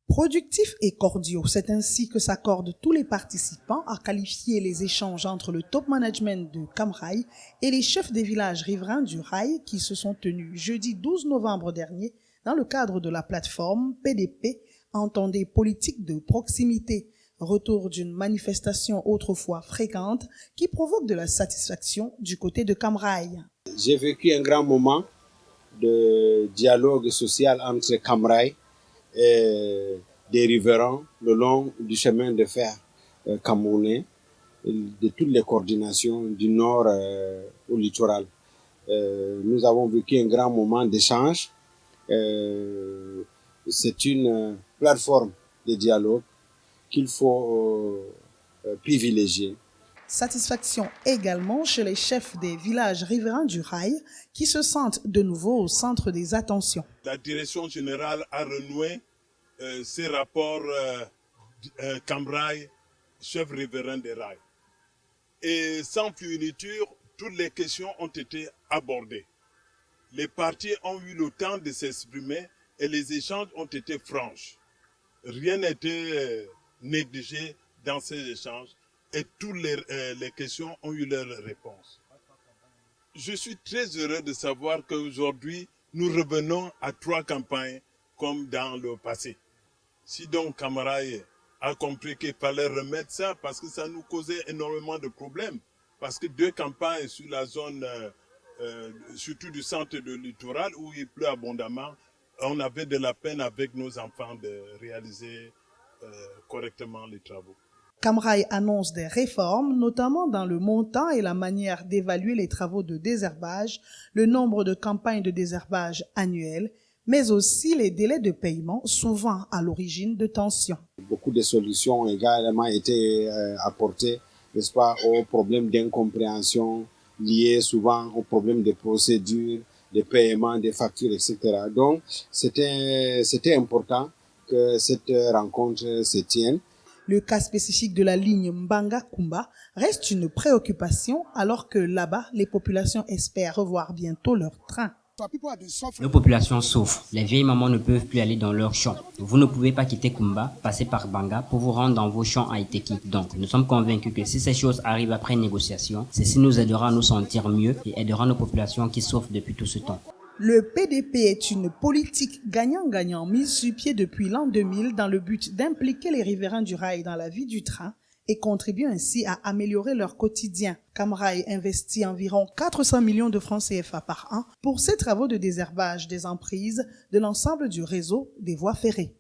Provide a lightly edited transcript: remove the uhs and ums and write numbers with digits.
Productifs et cordiaux, c'est ainsi que s'accordent tous les participants à qualifier les échanges entre le top management de Camrail et les chefs des villages riverains du rail qui se sont tenus jeudi 12 novembre dernier dans le cadre de la plateforme PDP, entendez politique de proximité, retour d'une manifestation autrefois fréquente qui provoque de la satisfaction du côté de Camrail. J'ai vécu un grand moment de dialogue social entre Camrail et des riverains le long du chemin de fer camerounais, de toutes les coordinations du nord au littoral. Nous avons vécu un grand moment d'échange. C'est une plateforme de dialogue qu'il faut privilégier. Satisfaction également chez les chefs des villages riverains du rail qui se sentent de nouveau au centre des attentions. La direction générale a renoué ses rapports Camrail, chef riverain des rails. Et sans fioriture, toutes les questions ont été abordées. Les parties ont eu le temps de s'exprimer et les échanges ont été francs. Rien n'a été négligé dans ces échanges et toutes les questions ont eu leur réponse. Je suis très heureux de savoir qu'aujourd'hui, nous revenons à 3 campagnes comme dans le passé. Si donc Camrail a compris qu'il fallait remettre ça parce que ça nous causait énormément de problèmes. Parce que 2 campagnes sur la zone, surtout du centre de littoral où il pleut abondamment, on avait de la peine avec nos enfants de réaliser correctement les travaux. Camrail annonce des réformes, notamment dans le montant et la manière d'évaluer les travaux de désherbage, le nombre de campagnes de désherbage annuelles, mais aussi les délais de paiement, souvent à l'origine de tensions. Beaucoup de solutions ont également été apportées, n'est-ce pas, aux problèmes d'incompréhension liés souvent aux problèmes de procédures, de paiement, des factures, etc. Donc, c'était important que cette rencontre se tienne. Le cas spécifique de la ligne Mbanga-Kumba reste une préoccupation alors que là-bas, les populations espèrent revoir bientôt leur train. Nos populations souffrent. Les vieilles mamans ne peuvent plus aller dans leurs champs. Vous ne pouvez pas quitter Kumba, passer par Banga pour vous rendre dans vos champs à Iteki. Donc, nous sommes convaincus que si ces choses arrivent après négociation, ceci nous aidera à nous sentir mieux et aidera nos populations qui souffrent depuis tout ce temps. Le PDP est une politique gagnant-gagnant mise sur pied depuis l'an 2000 dans le but d'impliquer les riverains du rail dans la vie du train et contribue ainsi à améliorer leur quotidien. Camrail investit environ 400 millions de francs CFA par an pour ces travaux de désherbage des emprises de l'ensemble du réseau des voies ferrées.